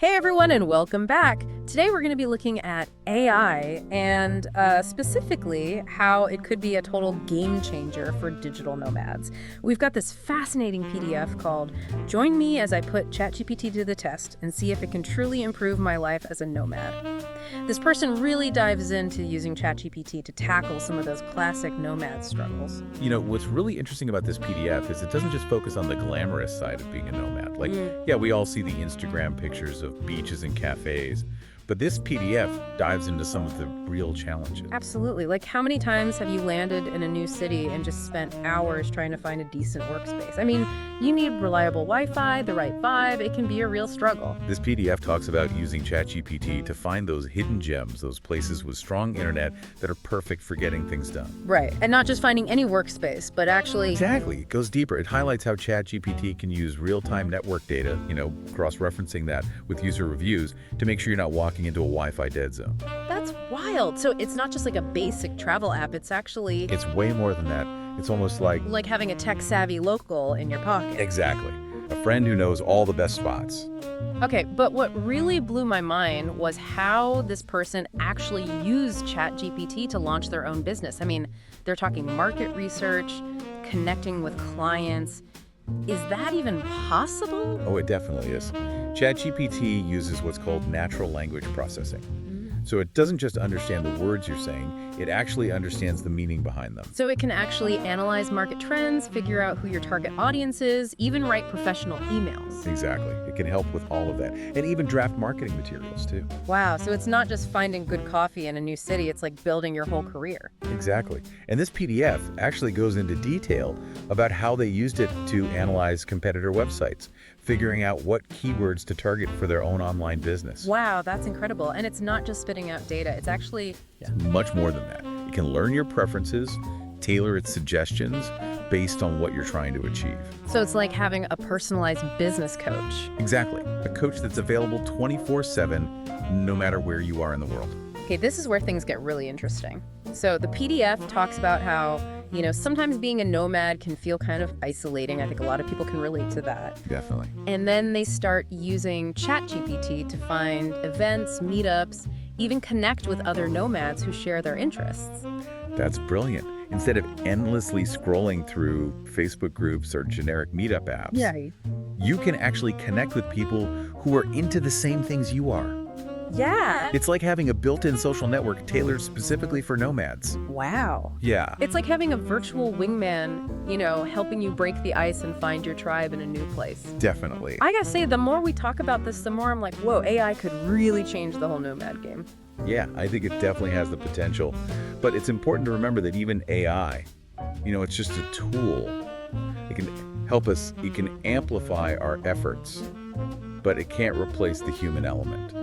Hey everyone, and welcome back. Today we're going to be looking at AI and specifically how it could be a total game changer for digital nomads. We've got this fascinating PDF called Join Me as I Put ChatGPT to the Test and See if It Can Truly Improve My Life as a Nomad. This person really dives into using ChatGPT to tackle some of those classic nomad struggles. You know, what's really interesting about this PDF is it doesn't just focus on the glamorous side of being a nomad. Yeah, we all see the Instagram pictures of beaches and cafes, but this PDF dives into some of the real challenges. Absolutely. Like, how many times have you landed in a new city and just spent hours trying to find a decent workspace? I mean, you need reliable Wi-Fi, the right vibe. It can be a real struggle. This PDF talks about using ChatGPT to find those hidden gems, those places with strong internet that are perfect for getting things done. Right. And not just finding any workspace, but actually... Exactly. It goes deeper. It highlights how ChatGPT can use real-time network data, cross-referencing that with user reviews to make sure you're not walking into a Wi-Fi dead zone. That's wild. So it's not just like a basic travel app. It's actually... It's way more than that. It's almost like having a tech-savvy local in your pocket. Exactly. A friend who knows all the best spots. Okay, but what really blew my mind was how this person actually used ChatGPT to launch their own business. I mean, they're talking market research, connecting with clients. Is that even possible? Oh, it definitely is. ChatGPT uses what's called natural language processing. So it doesn't just understand the words you're saying, it actually understands the meaning behind them. So it can actually analyze market trends, figure out who your target audience is, even write professional emails. Exactly. It can help with all of that. And even draft marketing materials, too. Wow, so it's not just finding good coffee in a new city, it's like building your whole career. Exactly. And this PDF actually goes into detail about how they used it to analyze competitor websites, figuring out what keywords to target for their own online business. Wow, that's incredible. And it's not just spitting out data, it's actually... much more than that. It can learn your preferences, tailor its suggestions based on what you're trying to achieve. So it's like having a personalized business coach. Exactly. A coach that's available 24/7, no matter where you are in the world. Okay, this is where things get really interesting. So the PDF talks about how, sometimes being a nomad can feel kind of isolating. I think a lot of people can relate to that. Definitely. And then they start using ChatGPT to find events, meetups, even connect with other nomads who share their interests. That's brilliant. Instead of endlessly scrolling through Facebook groups or generic meetup apps, you can actually connect with people who are into the same things you are. Yeah. It's like having a built-in social network tailored specifically for nomads. Wow. Yeah. It's like having a virtual wingman, helping you break the ice and find your tribe in a new place. Definitely. I gotta say, the more we talk about this, the more I'm like, whoa, AI could really change the whole nomad game. Yeah, I think it definitely has the potential. But it's important to remember that even AI, it's just a tool. It can help us, it can amplify our efforts, but it can't replace the human element.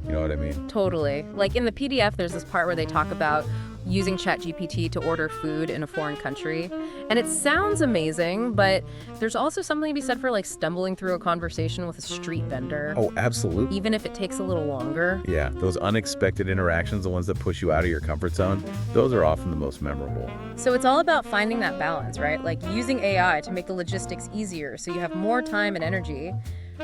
You know what I mean? Totally. Like in the PDF, there's this part where they talk about using ChatGPT to order food in a foreign country. And it sounds amazing, but there's also something to be said for like stumbling through a conversation with a street vendor. Oh, absolutely. Even if it takes a little longer. Yeah, those unexpected interactions, the ones that push you out of your comfort zone, those are often the most memorable. So it's all about finding that balance, right? Like using AI to make the logistics easier so you have more time and energy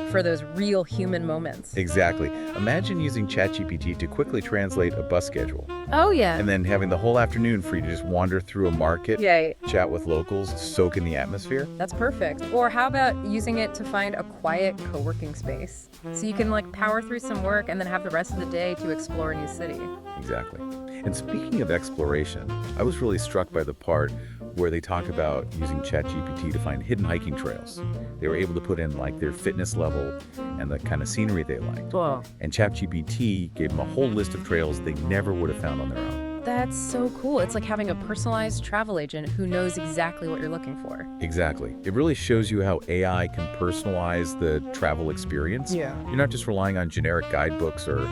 for those real human moments. Exactly. Imagine using ChatGPT to quickly translate a bus schedule. Oh, yeah. And then having the whole afternoon free to just wander through a market, chat with locals, soak in the atmosphere. That's perfect. Or how about using it to find a quiet co-working space? So you can power through some work and then have the rest of the day to explore a new city. Exactly. And speaking of exploration, I was really struck by the part where they talk about using ChatGPT to find hidden hiking trails. They were able to put in their fitness level and the kind of scenery they liked. Whoa. And ChatGPT gave them a whole list of trails they never would have found on their own. That's so cool. It's like having a personalized travel agent who knows exactly what you're looking for. Exactly. It really shows you how AI can personalize the travel experience. Yeah. You're not just relying on generic guidebooks or,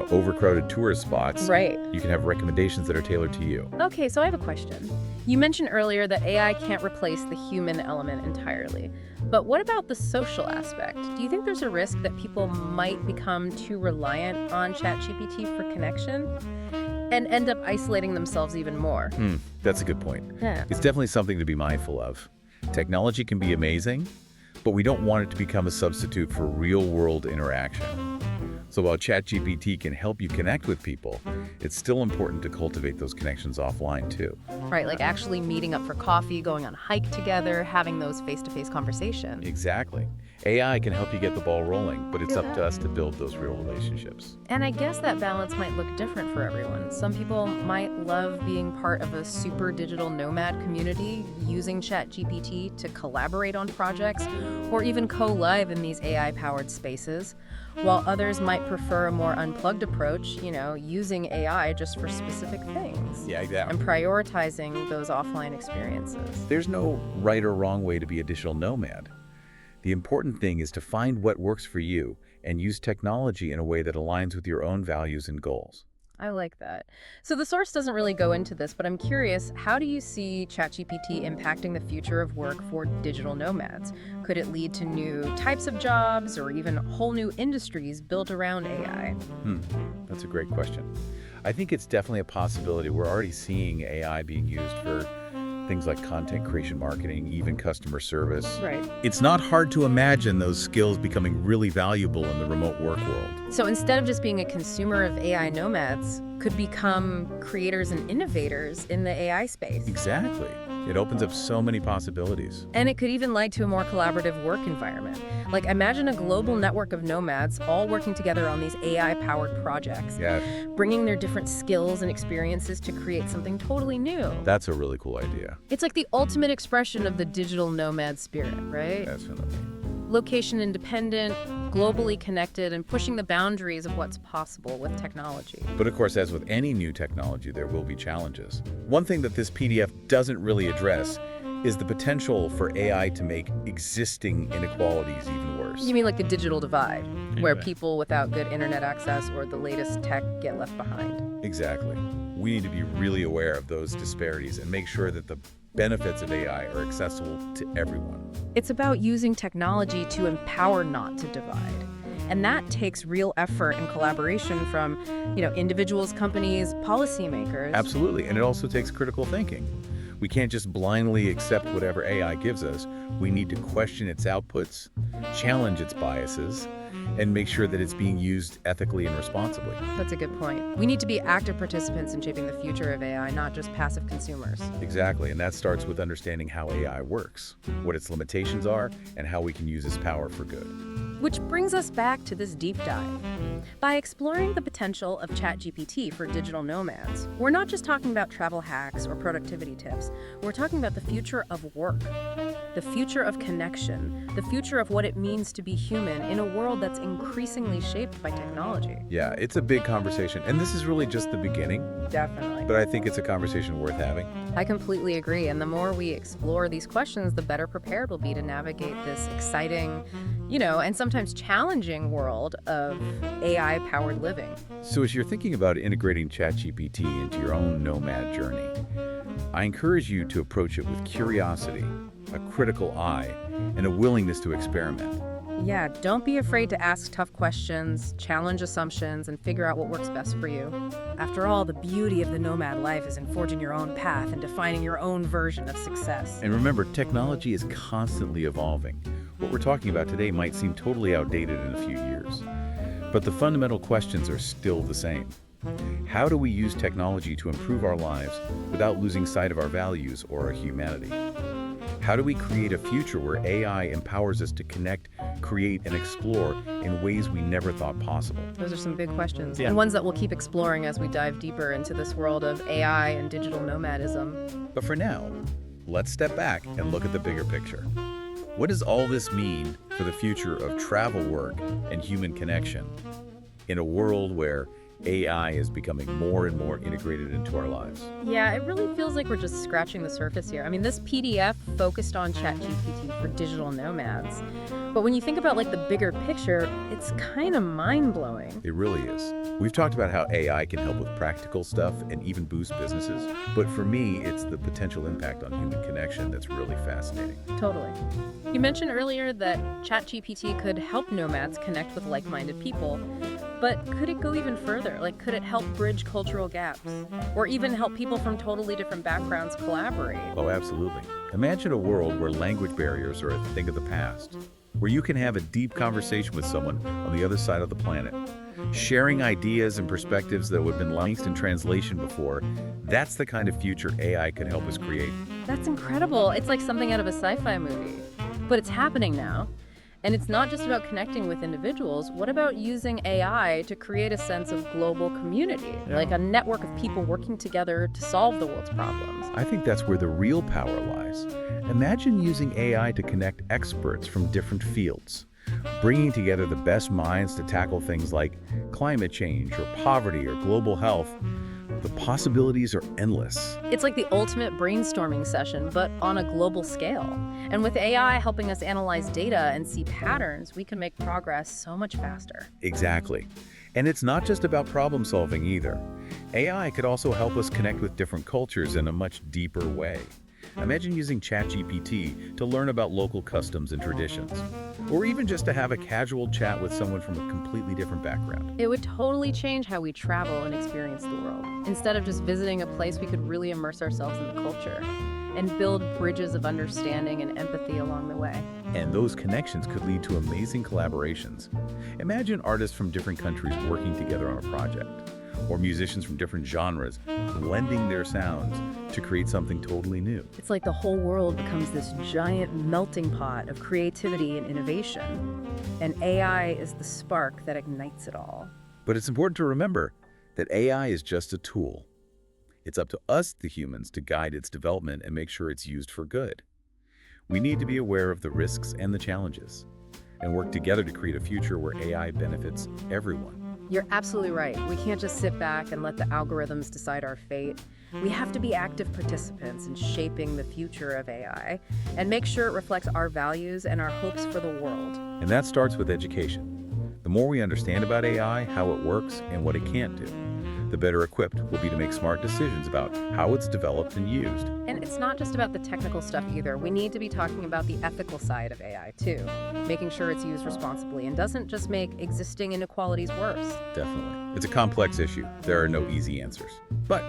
overcrowded tourist spots. Right. You can have recommendations that are tailored to you. Okay, so I have a question. You mentioned earlier that AI can't replace the human element entirely. But what about the social aspect? Do you think there's a risk that people might become too reliant on ChatGPT for connection and end up isolating themselves even more? That's a good point. Yeah. It's definitely something to be mindful of. Technology can be amazing, but we don't want it to become a substitute for real-world interaction. So while ChatGPT can help you connect with people, it's still important to cultivate those connections offline too. Right, like actually meeting up for coffee, going on a hike together, having those face-to-face conversations. Exactly. AI can help you get the ball rolling, but it's up to us to build those real relationships. And I guess that balance might look different for everyone. Some people might love being part of a super digital nomad community, using ChatGPT to collaborate on projects, or even co-live in these AI-powered spaces, while others might prefer a more unplugged approach, using AI just for specific things. Yeah, exactly. And prioritizing those offline experiences. There's no right or wrong way to be a digital nomad. The important thing is to find what works for you and use technology in a way that aligns with your own values and goals. I like that. So the source doesn't really go into this, but I'm curious, how do you see ChatGPT impacting the future of work for digital nomads? Could it lead to new types of jobs or even whole new industries built around AI? That's a great question. I think it's definitely a possibility. We're already seeing AI being used for things like content creation, marketing, even customer service. Right. It's not hard to imagine those skills becoming really valuable in the remote work world. So instead of just being a consumer of AI, nomads could become creators and innovators in the AI space. Exactly. It opens up so many possibilities. And it could even lead to a more collaborative work environment. Like, imagine a global network of nomads all working together on these AI-powered projects, Yeah, bringing their different skills and experiences to create something totally new. that's a really cool idea. It's like the ultimate expression of the digital nomad spirit, right? Definitely. Location independent, globally connected, and pushing the boundaries of what's possible with technology. But of course, as with any new technology, there will be challenges. One thing that this PDF doesn't really address is the potential for AI to make existing inequalities even worse. You mean like the digital divide, where Exactly. people without good internet access or the latest tech get left behind? Exactly. We need to be really aware of those disparities and make sure that the benefits of AI are accessible to everyone. It's about using technology to empower, not to divide. And that takes real effort and collaboration from, individuals, companies, policymakers. Absolutely. And it also takes critical thinking. We can't just blindly accept whatever AI gives us. We need to question its outputs, challenge its biases, and make sure that it's being used ethically and responsibly. That's a good point. We need to be active participants in shaping the future of AI, not just passive consumers. Exactly, and that starts with understanding how AI works, what its limitations are, and how we can use its power for good. Which brings us back to this deep dive. By exploring the potential of ChatGPT for digital nomads, we're not just talking about travel hacks or productivity tips. We're talking about the future of work, the future of connection, the future of what it means to be human in a world that's increasingly shaped by technology. Yeah, it's a big conversation, and this is really just the beginning, Definitely. but I think it's a conversation worth having. I completely agree. And the more we explore these questions, the better prepared we'll be to navigate this exciting, and sometimes challenging world of AI-powered living. So as you're thinking about integrating ChatGPT into your own nomad journey, I encourage you to approach it with curiosity, a critical eye, and a willingness to experiment. Yeah, don't be afraid to ask tough questions, challenge assumptions, and figure out what works best for you. After all, the beauty of the nomad life is in forging your own path and defining your own version of success. And remember, technology is constantly evolving. What we're talking about today might seem totally outdated in a few years, but the fundamental questions are still the same. How do we use technology to improve our lives without losing sight of our values or our humanity? How do we create a future where AI empowers us to connect, create, and explore in ways we never thought possible? Those are some big questions, Yeah. and ones that we'll keep exploring as we dive deeper into this world of AI and digital nomadism. But for now, let's step back and look at the bigger picture. What does all this mean for the future of travel work and human connection in a world where AI is becoming more and more integrated into our lives? Yeah, it really feels like we're just scratching the surface here. I mean, this PDF focused on ChatGPT for digital nomads. But when you think about the bigger picture, it's kind of mind-blowing. It really is. We've talked about how AI can help with practical stuff and even boost businesses. But for me, it's the potential impact on human connection that's really fascinating. Totally. You mentioned earlier that ChatGPT could help nomads connect with like-minded people. But could it go even further? Could it help bridge cultural gaps? Or even help people from totally different backgrounds collaborate? Oh, absolutely. Imagine a world where language barriers are a thing of the past, where you can have a deep conversation with someone on the other side of the planet, sharing ideas and perspectives that would have been lost in translation before. That's the kind of future AI could help us create. That's incredible. It's like something out of a sci-fi movie. But it's happening now. And it's not just about connecting with individuals. What about using AI to create a sense of global community, like a network of people working together to solve the world's problems? I think that's where the real power lies. Imagine using AI to connect experts from different fields, bringing together the best minds to tackle things like climate change or poverty or global health. The possibilities are endless. It's like the ultimate brainstorming session, but on a global scale. And with AI helping us analyze data and see patterns, we can make progress so much faster. Exactly. And it's not just about problem solving either. AI could also help us connect with different cultures in a much deeper way. Imagine using ChatGPT to learn about local customs and traditions, or even just to have a casual chat with someone from a completely different background. It would totally change how we travel and experience the world. Instead of just visiting a place, we could really immerse ourselves in the culture and build bridges of understanding and empathy along the way. And those connections could lead to amazing collaborations. Imagine artists from different countries working together on a project, or musicians from different genres blending their sounds to create something totally new. It's like the whole world becomes this giant melting pot of creativity and innovation. And AI is the spark that ignites it all. But it's important to remember that AI is just a tool. It's up to us, the humans, to guide its development and make sure it's used for good. We need to be aware of the risks and the challenges, and work together to create a future where AI benefits everyone. You're absolutely right. We can't just sit back and let the algorithms decide our fate. We have to be active participants in shaping the future of AI and make sure it reflects our values and our hopes for the world. And that starts with education. The more we understand about AI, how it works, and what it can't do, the better equipped we'll be to make smart decisions about how it's developed and used. And it's not just about the technical stuff either. We need to be talking about the ethical side of AI too, making sure it's used responsibly and doesn't just make existing inequalities worse. Definitely. It's a complex issue. There are no easy answers. But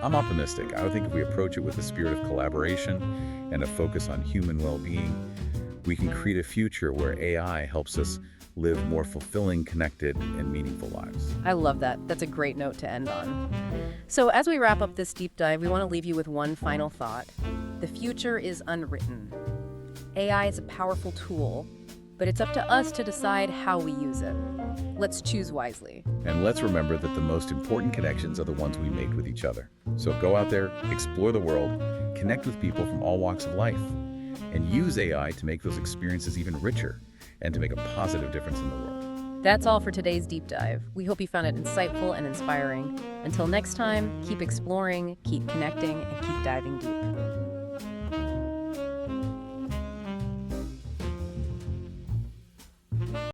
I'm optimistic. I think if we approach it with a spirit of collaboration and a focus on human well-being, we can create a future where AI helps us live more fulfilling, connected, and meaningful lives. I love that. That's a great note to end on. So as we wrap up this deep dive, we want to leave you with one final thought. The future is unwritten. AI is a powerful tool, but it's up to us to decide how we use it. Let's choose wisely. And let's remember that the most important connections are the ones we make with each other. So go out there, explore the world, connect with people from all walks of life, and use AI to make those experiences even richer and to make a positive difference in the world. That's all for today's deep dive. We hope you found it insightful and inspiring. Until next time, keep exploring, keep connecting, and keep diving deep.